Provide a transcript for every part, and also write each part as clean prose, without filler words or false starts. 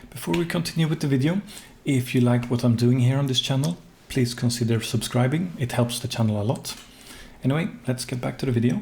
Before we continue with the video, if you like what I'm doing here on this channel, please consider subscribing. It helps the channel a lot. Anyway, let's get back to the video.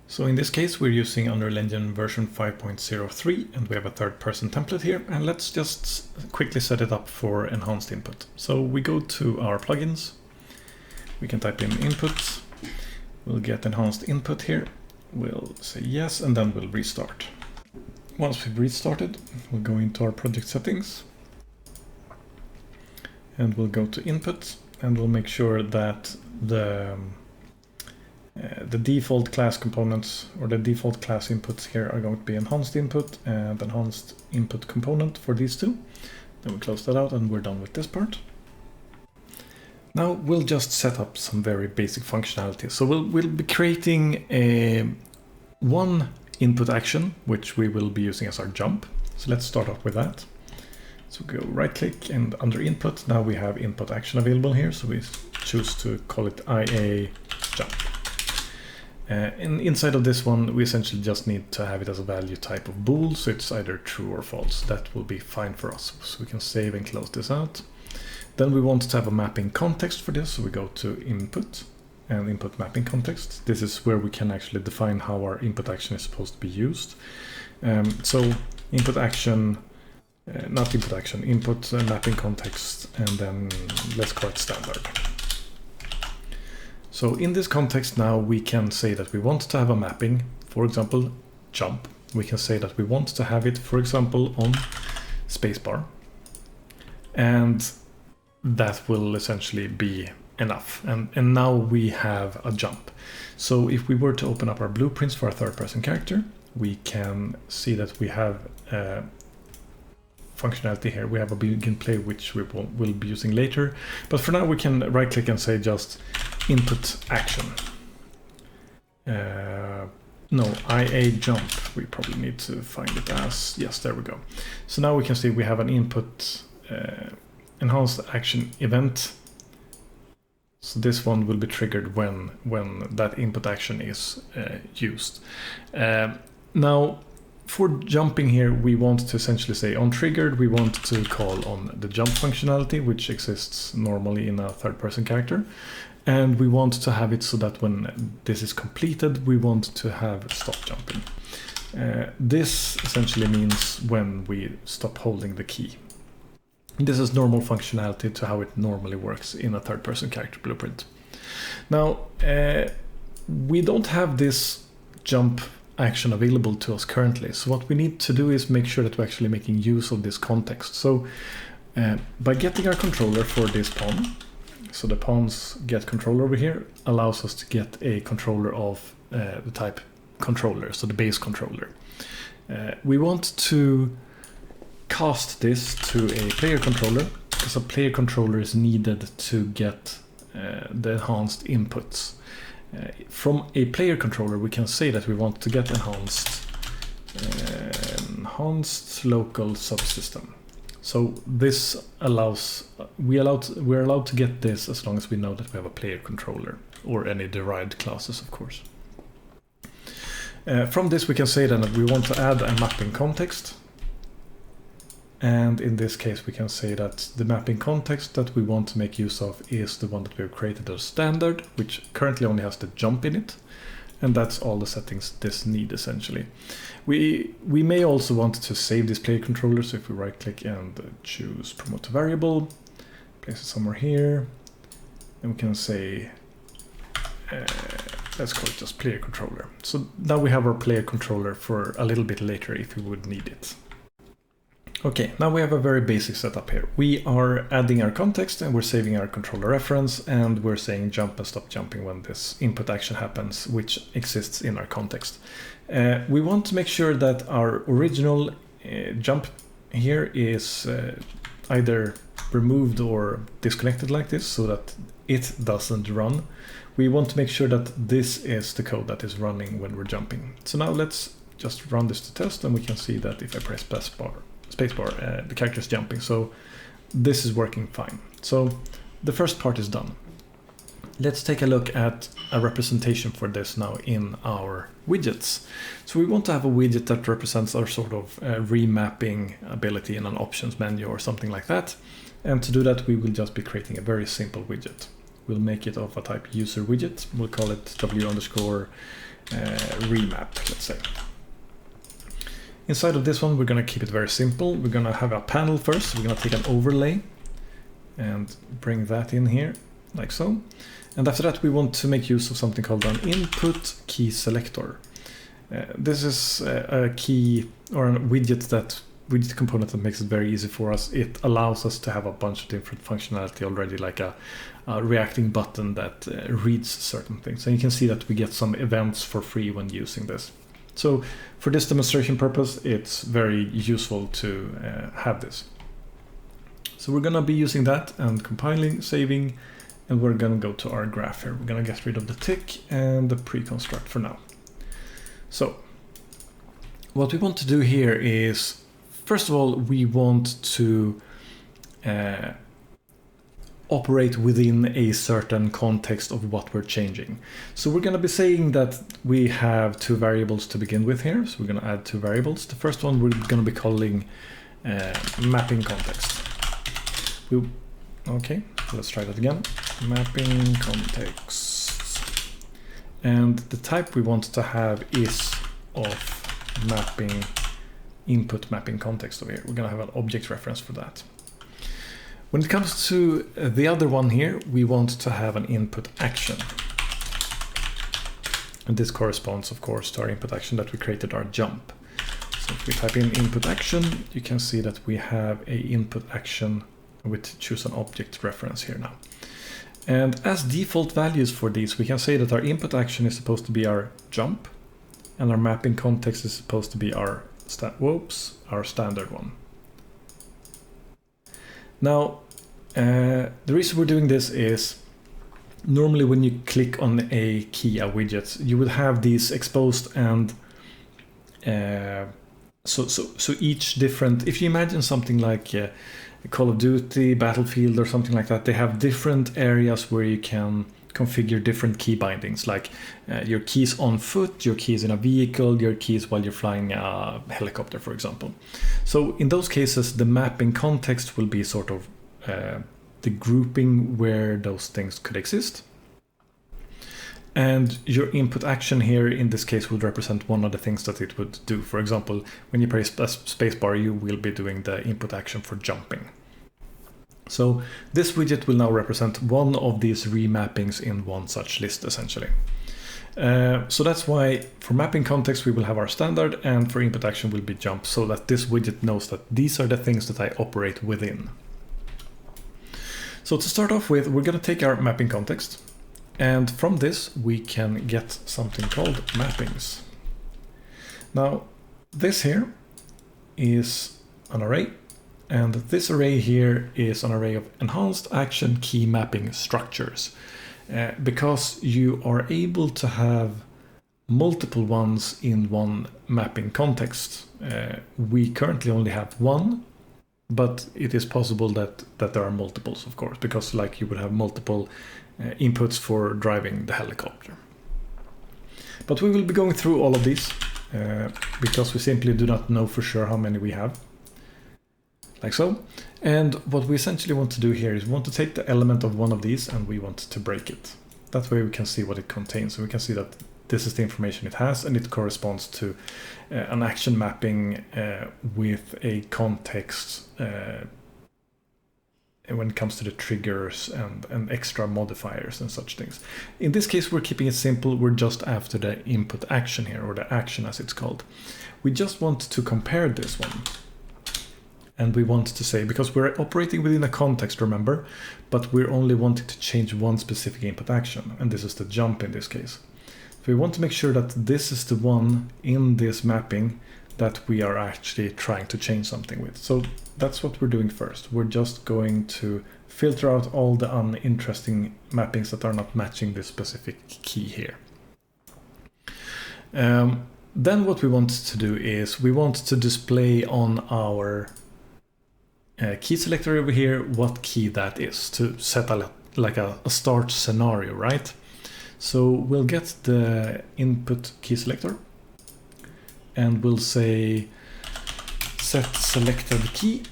So in this case, we're using Unreal Engine version 5.03 and we have a third-person template here. And let's just quickly set it up for enhanced input. So we go to our plugins. We can type in input. We'll get enhanced input here. We'll say yes, and then we'll restart. Once we've restarted, we'll go into our project settings. And we'll go to input, and we'll make sure that the default class components or the default class inputs here are going to be enhanced input and enhanced input component for these two. Then we close that out and we're done with this part. Now we'll just set up some very basic functionality. So we'll be creating one input action, which we will be using as our jump. So let's start off with that. So go right click and under input, now we have input action available here. So we choose to call it IA jump. And inside of this one, we essentially just need to have it as a value type of bool. So it's either true or false. That will be fine for us. So we can save and close this out. Then we want to have a mapping context for this. So we go to input and input mapping context. This is where we can actually define how our input action is supposed to be used. So input action, input mapping context, and then let's call it standard. So in this context now we can say that we want to have a mapping, for example, jump. We can say that we want to have it, for example, on spacebar. And that will essentially be enough. And now we have a jump. So if we were to open up our blueprints for our third-person character, we can see that we have functionality here. We have a begin play, which we will be using later. But for now, we can right-click and say just input action. No, IA jump. We probably need to find it as, yes, there we go. So now we can see we have an input enhanced action event. So this one will be triggered when that input action is used. Now, for jumping here, we want to essentially say on triggered, we want to call on the jump functionality, which exists normally in a third-person character. And we want to have it so that when this is completed, we want to have stop jumping. This essentially means when we stop holding the key. This is normal functionality to how it normally works in a third-person character blueprint. Now, we don't have this jump action available to us currently. So what we need to do is make sure that we're actually making use of this context. So by getting our controller for this pawn, so the pawn's get controller over here allows us to get a controller of the type controller, so the base controller. We want to cast this to a player controller because a player controller is needed to get the enhanced inputs. From a player controller, we can say that we want to get enhanced local subsystem. So this allows we're allowed to get this as long as we know that we have a player controller or any derived classes, of course. From this, we can say then that we want to add a mapping context. And in this case, we can say that the mapping context that we want to make use of is the one that we have created as standard, which currently only has the jump in it. And that's all the settings this need essentially. We may also want to save this player controller. So if we right click and choose promote to variable, place it somewhere here, and we can say, let's call it just player controller. So now we have our player controller for a little bit later if we would need it. Okay, now we have a very basic setup here. We are adding our context and we're saving our controller reference and we're saying jump and stop jumping when this input action happens, which exists in our context. We want to make sure that our original jump here is either removed or disconnected like this so that it doesn't run. We want to make sure that this is the code that is running when we're jumping. So now let's just run this to test and we can see that if I press spacebar, the character is jumping. So this is working fine. So the first part is done. Let's take a look at a representation for this now in our widgets. So we want to have a widget that represents our sort of remapping ability in an options menu or something like that. And to do that, we will just be creating a very simple widget. We'll make it of a type user widget. We'll call it w_remap, let's say. Inside of this one, we're going to keep it very simple. We're going to have a panel first. We're going to take an overlay and bring that in here, like so. And after that, we want to make use of something called an input key selector. This is a key or a widget component that makes it very easy for us. It allows us to have a bunch of different functionality already, like a reacting button that reads certain things. And you can see that we get some events for free when using this. So for this demonstration purpose, it's very useful to have this. So we're going to be using that and compiling, saving, and we're going to go to our graph here. We're going to get rid of the tick and the pre-construct for now. So what we want to do here is, first of all, we want to operate within a certain context of what we're changing. So we're going to be saying that we have two variables to begin with here. So we're going to add two variables. The first one we're going to be calling mapping context. Okay, let's try that again. Mapping context. And the type we want to have is of mapping, input mapping context over here. We're going to have an object reference for that. When it comes to the other one here, we want to have an input action. And this corresponds, of course, to our input action that we created, our jump. So if we type in input action, you can see that we have a input action with choose an object reference here now. And as default values for these, we can say that our input action is supposed to be our jump, and our mapping context is supposed to be our standard one. Now, the reason we're doing this is normally when you click on a key, a widget, you would have these exposed, and so each different. If you imagine something like Call of Duty, Battlefield, or something like that, they have different areas where you can configure different key bindings, like your keys on foot, your keys in a vehicle, your keys while you're flying a helicopter, for example. So in those cases, the mapping context will be sort of the grouping where those things could exist. And your input action here in this case would represent one of the things that it would do. For example, when you press spacebar, you will be doing the input action for jumping. So this widget will now represent one of these remappings in one such list, essentially. So that's why for mapping context, we will have our standard, and for input action will be jump, so that this widget knows that these are the things that I operate within. So to start off with, we're going to take our mapping context. And from this, we can get something called mappings. Now, this here is an array, and this array here is an array of enhanced action key mapping structures. Because you are able to have multiple ones in one mapping context. We currently only have one, but it is possible that there are multiples, of course, because like you would have multiple inputs for driving the helicopter. But we will be going through all of these because we simply do not know for sure how many we have, like so. And what we essentially want to do here is we want to take the element of one of these and we want to break it. That way we can see what it contains. So we can see that this is the information it has, and it corresponds to an action mapping with a context when it comes to the triggers and extra modifiers and such things. In this case, we're keeping it simple. We're just after the input action here, or the action as it's called. We just want to compare this one. And we want to say, because we're operating within a context, remember, but we're only wanting to change one specific input action, and this is the jump in this case. So we want to make sure that this is the one in this mapping that we are actually trying to change something with. So that's what we're doing first. We're just going to filter out all the uninteresting mappings that are not matching this specific key here. Then what we want to do is we want to display on our key selector over here what key that is, to set a like a start scenario, right? So we'll get the input key selector and we'll say set selected key,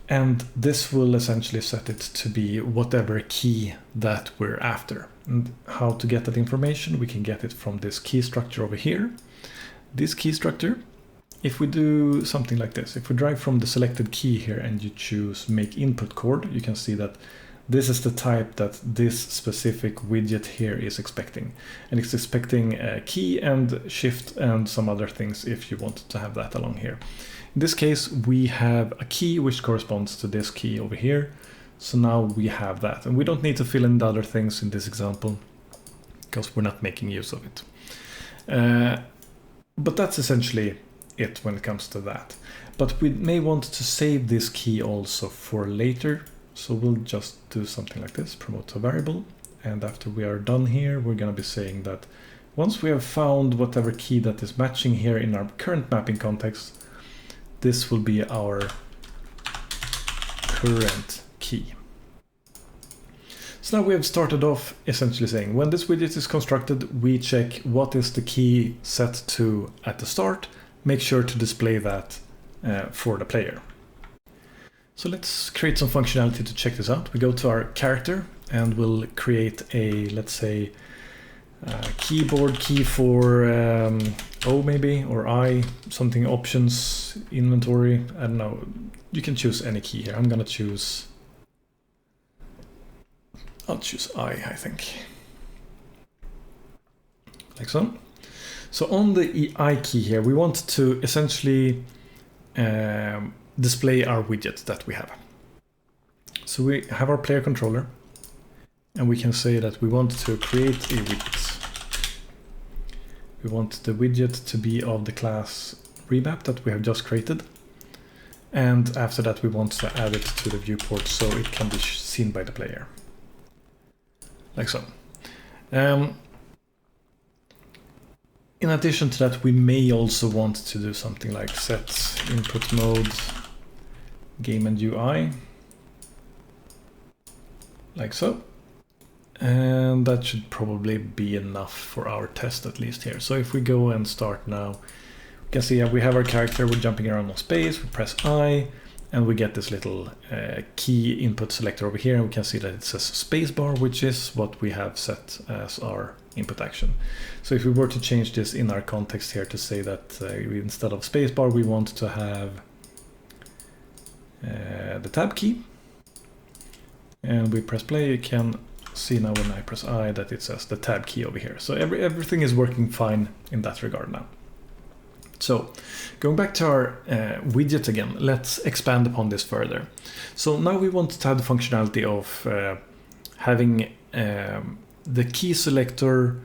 and this will essentially set it to be whatever key that we're after. And how to get that information, we can get it from this key structure over here. This key structure, if we do something like this, if we drag from the selected key here and you choose make input chord, you can see that this is the type that this specific widget here is expecting. And it's expecting a key and shift and some other things if you want to have that along here. In this case, we have a key which corresponds to this key over here. So now we have that. And we don't need to fill in the other things in this example because we're not making use of it. But that's essentially it when it comes to that. But we may want to save this key also for later. So we'll just do something like this, promote to a variable. And after we are done here, we're going to be saying that once we have found whatever key that is matching here in our current mapping context, this will be our current key. So now we have started off essentially saying when this widget is constructed, we check what is the key set to at the start, make sure to display that for the player. So let's create some functionality to check this out. We go to our character and we'll create a, let's say, keyboard key for O maybe, or I, something options, inventory, I don't know. You can choose any key here. I'm gonna choose, I'll choose I think. Like so. So on the I key here, we want to essentially display our widget that we have. So we have our player controller and we can say that we want to create a widget. We want the widget to be of the class remap that we have just created. And after that we want to add it to the viewport so it can be seen by the player. Like so. In addition to that, we may also want to do something like set input mode game and UI, like so. And that should probably be enough for our test, at least here. So if we go and start now, we can see we have our character, we're jumping around on space, we press I, and we get this little key input selector over here, and we can see that it says spacebar, which is what we have set as our input action. So if we were to change this in our context here to say that instead of spacebar, we want to have the tab key, and we press play, you can see now when I press I that it says the tab key over here. So everything is working fine in that regard now. So going back to our widget again, let's expand upon this further. So now we want to have the functionality of having the key selector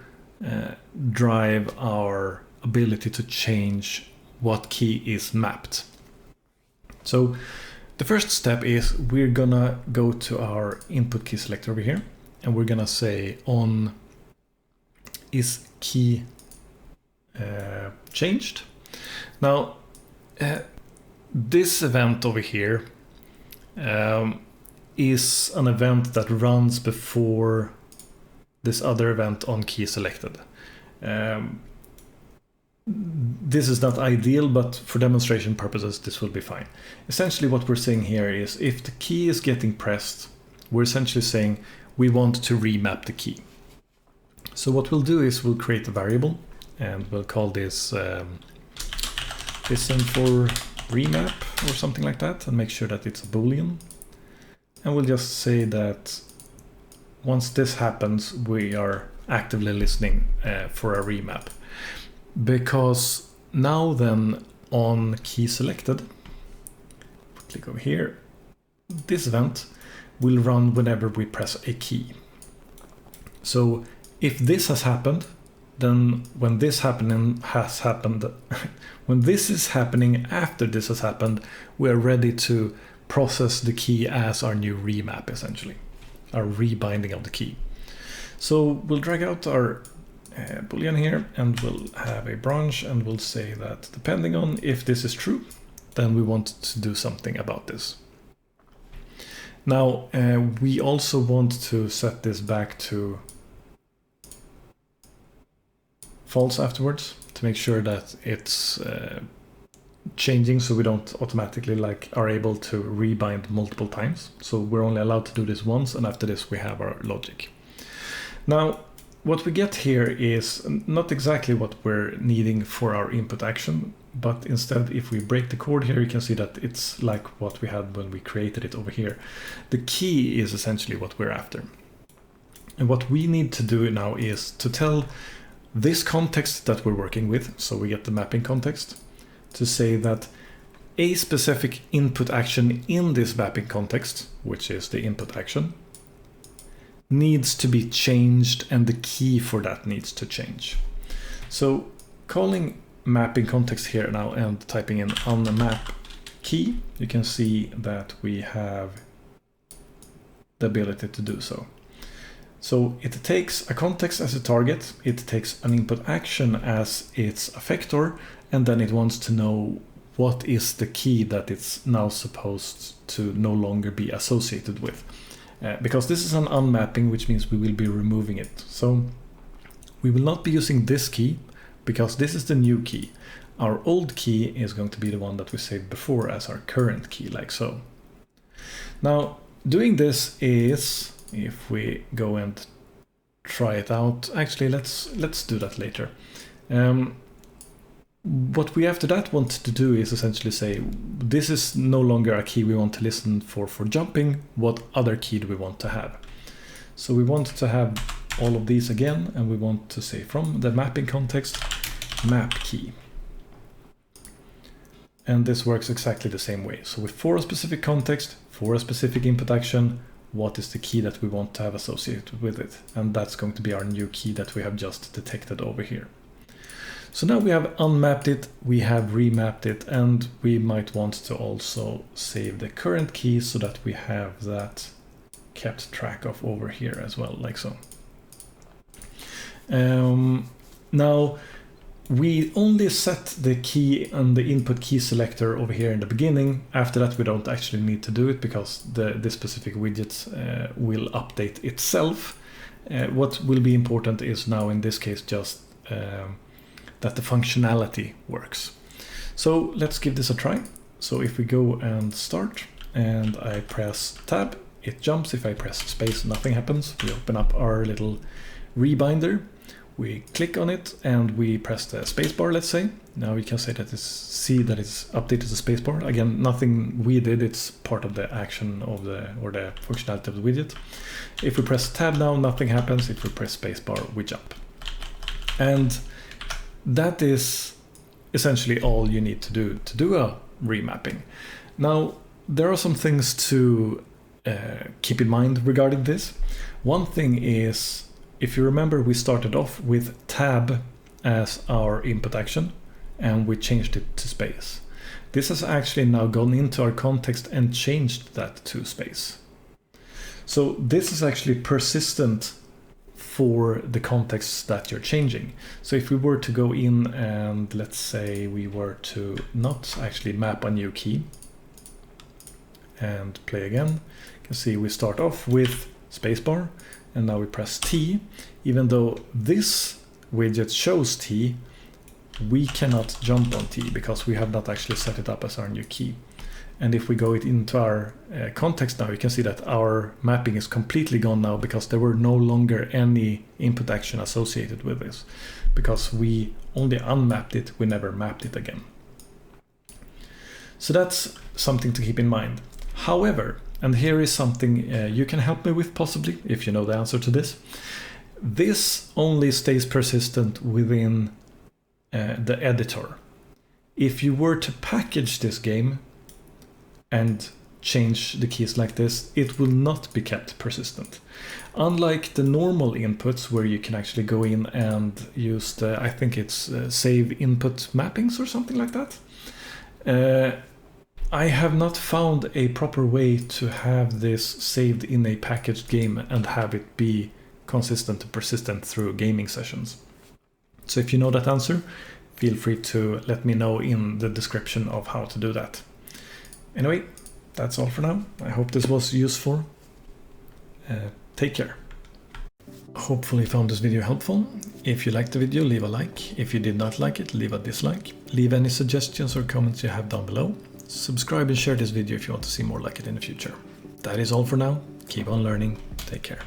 drive our ability to change what key is mapped. So the first step is we're gonna go to our input key selector over here, and we're gonna say on is key changed. Now this event over here is an event that runs before this other event on key selected. This is not ideal, but for demonstration purposes this will be fine. Essentially what we're saying here is if the key is getting pressed, we're essentially saying we want to remap the key. So what we'll do is we'll create a variable and we'll call this listen for remap or something like that, and make sure that it's a boolean. And we'll just say that once this happens, we are actively listening for a remap. Because now then on key selected, click over here, this event will run whenever we press a key. So if this has happened, then when this has happened, when this is happening after this has happened, we are ready to process the key as our new remap, essentially, our rebinding of the key. So we'll drag out our boolean here and we'll have a branch, and we'll say that depending on if this is true, then we want to do something about this. Now we also want to set this back to false afterwards to make sure that it's changing, so we don't automatically like are able to rebind multiple times. So we're only allowed to do this once, and after this we have our logic. Now what we get here is not exactly what we're needing for our input action, but instead if we break the code here, you can see that it's like what we had when we created it over here. The key is essentially what we're after. And what we need to do now is to tell this context that we're working with, so we get the mapping context, to say that a specific input action in this mapping context, which is the input action, needs to be changed, and the key for that needs to change. So calling mapping context here now and typing in unmap key, you can see that we have the ability to do so. So it takes a context as a target, it takes an input action as its effector, and then it wants to know what is the key that it's now supposed to no longer be associated with. Because this is an unmapping, which means we will be removing it. So we will not be using this key, because this is the new key. Our old key is going to be the one that we saved before as our current key, like so. Now, doing this is, if we go and try it out, actually let's do that later. What we after that want to do is essentially say, this is no longer a key we want to listen for jumping, what other key do we want to have? So we want to have all of these again, and we want to say from the mapping context, map key. And this works exactly the same way. So for a specific context, for a specific input action, what is the key that we want to have associated with it? And that's going to be our new key that we have just detected over here. So now we have unmapped it, we have remapped it, and we might want to also save the current key so that we have that kept track of over here as well, like so. Now we only set the key and the input key selector over here in the beginning. After that we don't actually need to do it, because this specific widget will update itself. What will be important is now in this case just that the functionality works. So let's give this a try. So if we go and start and I press tab, it jumps. If I press space, nothing happens. We open up our little rebinder, we click on it and we press the spacebar, let's say. Now we can say that see that it's updated the spacebar. Again, nothing we did, it's part of the action of the functionality of the widget. If we press tab now, nothing happens. If we press spacebar, we jump. And that is essentially all you need to do a remapping. Now, there are some things to keep in mind regarding this. One thing is, if you remember, we started off with tab as our input action, and we changed it to space. This has actually now gone into our context and changed that to space. So this is actually persistent for the contexts that you're changing. So if we were to go in and let's say we were to not actually map a new key and play again, you can see we start off with spacebar and now we press T. Even though this widget shows T, we cannot jump on T because we have not actually set it up as our new key. And if we go into our context now, you can see that our mapping is completely gone now, because there were no longer any input action associated with this, because we only unmapped it, we never mapped it again. So that's something to keep in mind. However, and here is something you can help me with possibly, if you know the answer to this. This only stays persistent within the editor. If you were to package this game and change the keys like this, it will not be kept persistent. Unlike the normal inputs where you can actually go in and use the, I think it's save input mappings or something like that. I have not found a proper way to have this saved in a packaged game and have it be consistent and persistent through gaming sessions. So if you know that answer, feel free to let me know in the description of how to do that. Anyway, that's all for now. I hope this was useful. Take care. Hopefully you found this video helpful. If you liked the video, leave a like. If you did not like it, leave a dislike. Leave any suggestions or comments you have down below. Subscribe and share this video if you want to see more like it in the future. That is all for now. Keep on learning. Take care.